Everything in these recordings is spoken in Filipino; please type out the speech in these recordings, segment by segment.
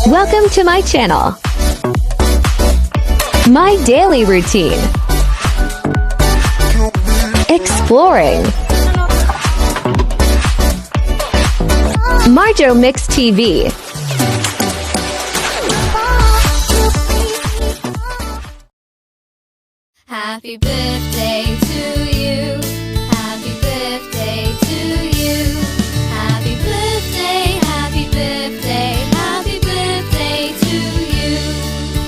Welcome to my channel. My daily routine. Exploring. Marjo Mix TV. Happy birthday to you. Happy birthday to you. Happy birthday, happy birthday, happy birthday to you.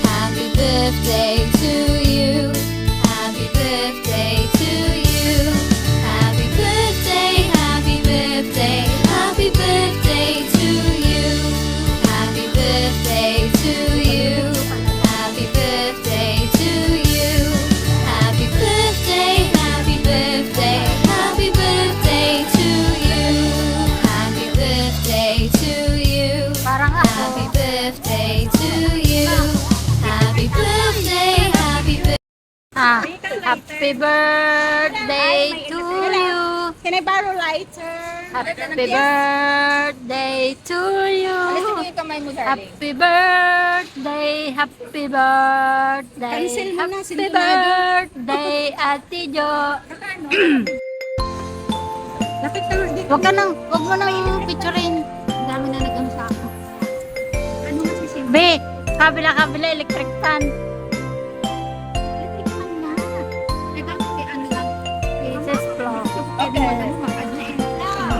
Happy birthday to you. Happy birthday to you. Happy birthday, happy birthday, happy birthday to you. Happy birthday to you. Happy birthday to you. Happy birthday, happy birthday, happy birthday to you. Happy birthday to you. Happy birthday to you. Happy birthday, happy birthday. Happy birthday to you. Can I borrow lighter? Happy birthday to you. Alisin mo yung kamay mo, darling. Happy birthday, happy birthday. Cancel mo na, Happy sintonado. birthday, Ate Jo. Lapit ka dito. Wag mo nang picturein. Ang dami na nag-ano sa ako. Ano masisim? Be, kabila, electric fan. Electric fan na. Teka, ano lang. Jesus flow. Pwede mo na makad na eh.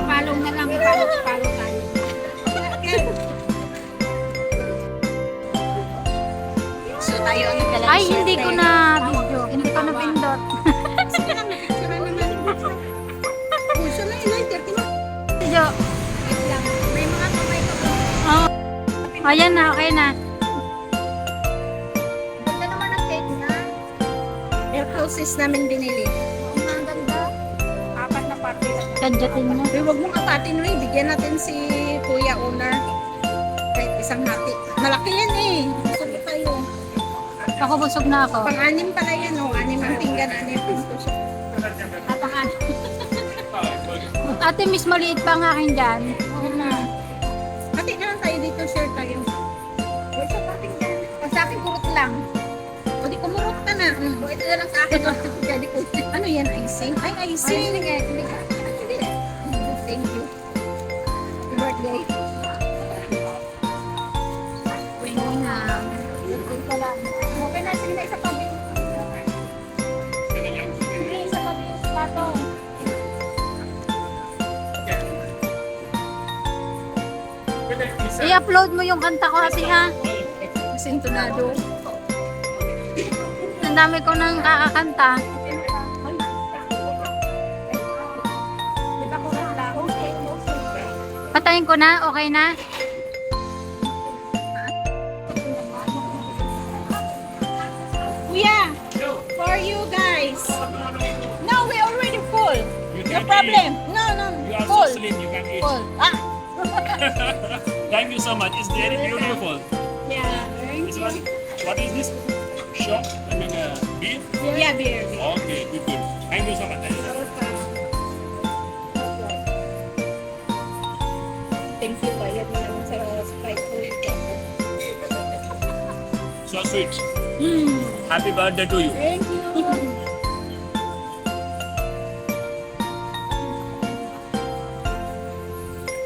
Follow na lang. Follow tayo. So tayo ang nagdala. Ay, hindi ko na video. Hindi ko na pindot. Sige lang, picture naman. Puso na yun, lighter. Video. Wait lang. May mga kamay ka ba? Oh. Ayan na, okay na. Ganda naman ang cake na. Air houses namin binili. Ang ganda. Apat na party lang. Kadyatin mo. Uy, huwag mong apatin, Uy. Bigyan natin si Kuya Owner. Kahit isang hati. Malaki yan eh. Sabi tayo. Ako busog na ako. Pang-anim pala yan, oh. Anim ang pinggan, anim ang puso. Pang-anim. Ate, miss maliit pa ang akin dyan. Oo na. Hati na lang tayo dito, share tayo. Uy, sa pating dyan. Sa akin, kurot lang. O di kumurot ka na. O, ito na lang sa akin. Jadi ko. Ano yan, icing? Ay, icing. Hindi. Thank you. Happy birthday. Uy, na. Birthday pa lang. Okay na, sige na, isa pa. Sige, isa pa. Pato. I-upload mo yung kanta ko kasi ha. Sintonado. Ang dami ko nang kakakanta. Di ba kurot lang? Okay. Patayin ko na? Okay na? Kuya, for you guys. No, we already full. No problem. No, You are full. so slim, you can eat. Full. Ah, Thank you so much. It's very beautiful. yeah. Thank This you. one, what is this? Shop? I mean, beef? Yeah, beer. Okay, good. Thank you so much. Thank you, bayad mo naman sa Sprite. So sweet. Happy birthday to you. Thank you.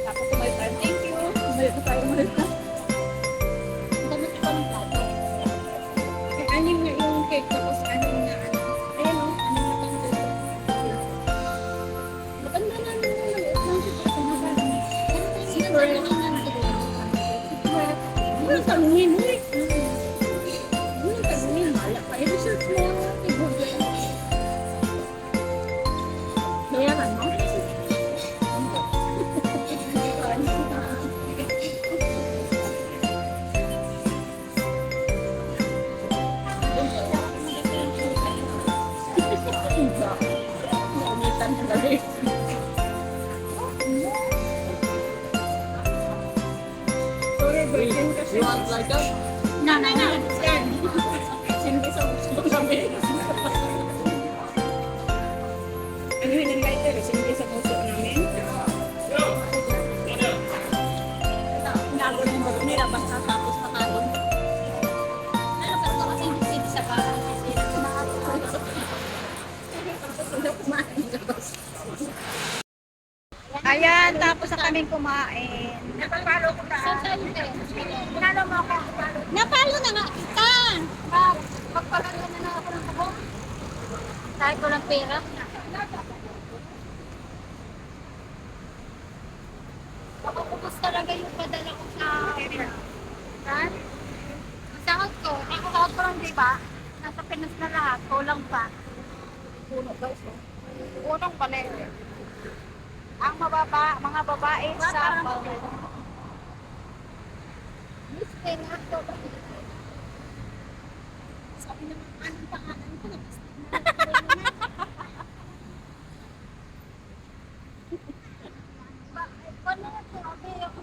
Tapos may time. Thank you. May tayo mo rin. Ang dami ko pang plato. Anim na yung cake, tapos anim na ano. Ayan o, anim na pang dito. Maganda na Super. Ano tanungin mo eh? Ano tanungin? Wala pa. I-research mo. I-google. Bayaran mo? You want like that? No. Stand. Sindi sa gusto kami. Ano yun ang lighter? Sindi sa gusto namin. yung bago nila basta tapos nakain. Ano ba ito kasi hindi pwede sa bahay. Ayan, tapos na kaming kumain. Napapalo ko na. Saan tayo tayo? Pinalo mo ako. Napalo na nga kita. Magpaganda na ako ng kubo. Kahit walang pera. Makakubos talaga yung padala ko sa saan? Ang sahod ko. Ako sahod ko lang, di ba? Nasa Pinas na lahat. Kulang pa. Puno guys. Punong pala. Ang mga babae sa Miss Pen, ako. sabi naman, anong pangalan ko? Paano na ito? Okay, ako.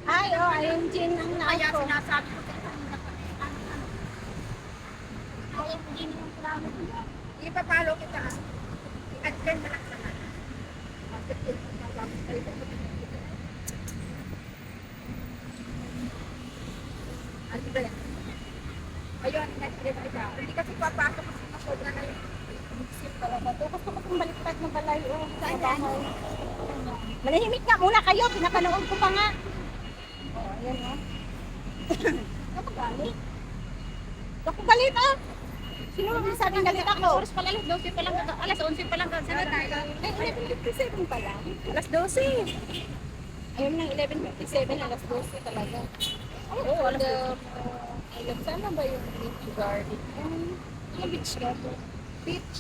Ay, oh, ayun Jin ang Kaya nako. sinasabi ko sa kanina ayaw mo din yung plano ko. Ipapalo kita. I-attend na lang naman. Ano ba yan? Ayun, nag-trip kita. Hindi kasi papasok kasi masod na na yung isip pala ba ito? Gusto ko itong baliktad ng balay. Oh, saan yan? Malahimik nga muna kayo. Pinapanood ko pa nga. Oh, ayan oh. Ako galit? Ako galit ah. Sino naman sabing galit ako? Oras pala, alas 12 pa lang. Alas 11 pa lang. Sana tayo. Ay, 11:57 pa lang. Alas 12. Ayun lang, 11:57, alas 12 talaga. Oo, alas 12. Sana ba yung beach garden? Ano beach garden? Beach.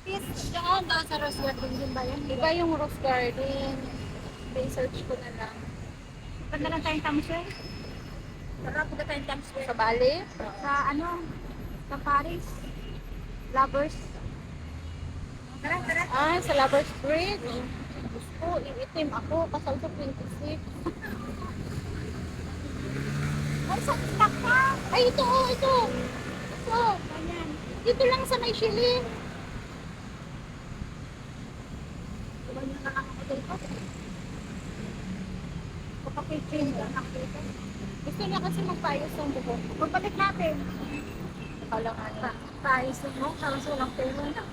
Diyan daw sa Rose Garden din ba yun? Iba yung rose garden. I-search ko na lang. Ganda lang tayong tamswell. Tara, punta tayong Times Square. Sa Bali? Sa ano? Sa Paris. Lovers. Tara, tara. Ah, sa Lovers Bridge. Gusto, iitim ako. Kasal sa 26. Ay, sa TikTok ka. Ay, ito, oh, ito. Ito. Ayan. Dito lang sa may Chili. Diba yung nakakako dito? Kapag-kitchen lang ako dito. Gusto niya kasi magpayos ng buhok. Magbalik natin. Kala nga na. Payos ng buhok. Tapos walang pera na.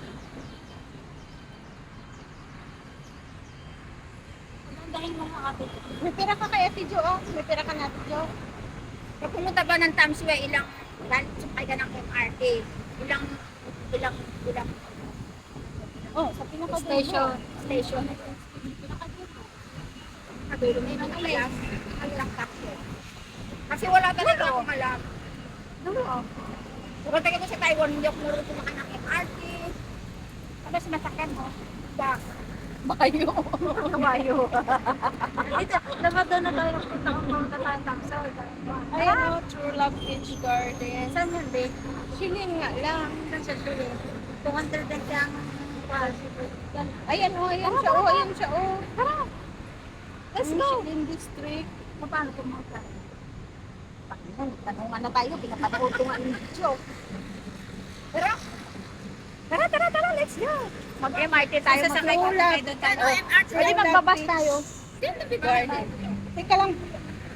Dahil mga kapit. May pera ka kay Ate Jo, oh. May pera ka na Ate Jo. Pag pumunta ba ng Times Square, ilang sumakay ka ng MRT? Ilang Oh, sa pinaka station. Kadulo may mga layas. Ang lang taxi. Kasi wala talaga akong alam. Dulo, oh. Kung tayo ko sa Taiwan, hindi ako marunong kumakan ng MRT. Ano sinasakyan mo? Bak. Bayo. Kabayo. Dito, dapat doon na tayo punta kung pumunta tayo tamsa. Ayan o, True Love Beach Garden. Saan yun, babe? Chilling nga lang. Saan siya tuloy? 200 lang siyang Ayan o, ayan siya o, ayan siya o. Tara! Let's go. Michelin District. Paano pumunta? Tanungan na tayo, pinapanood ko nga ng video. Tara, let's go. Mag-MRT tayo, mag-ulap. Pwede magbabas tayo. Garden. Teka lang,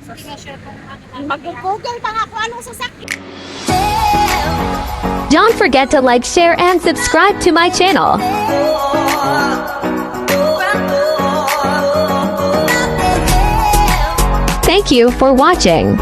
Hindi nga sure kung ano. mag-google pa nga kung anong sasakyan. Don't forget to like, share, and subscribe to my channel. Thank you for watching.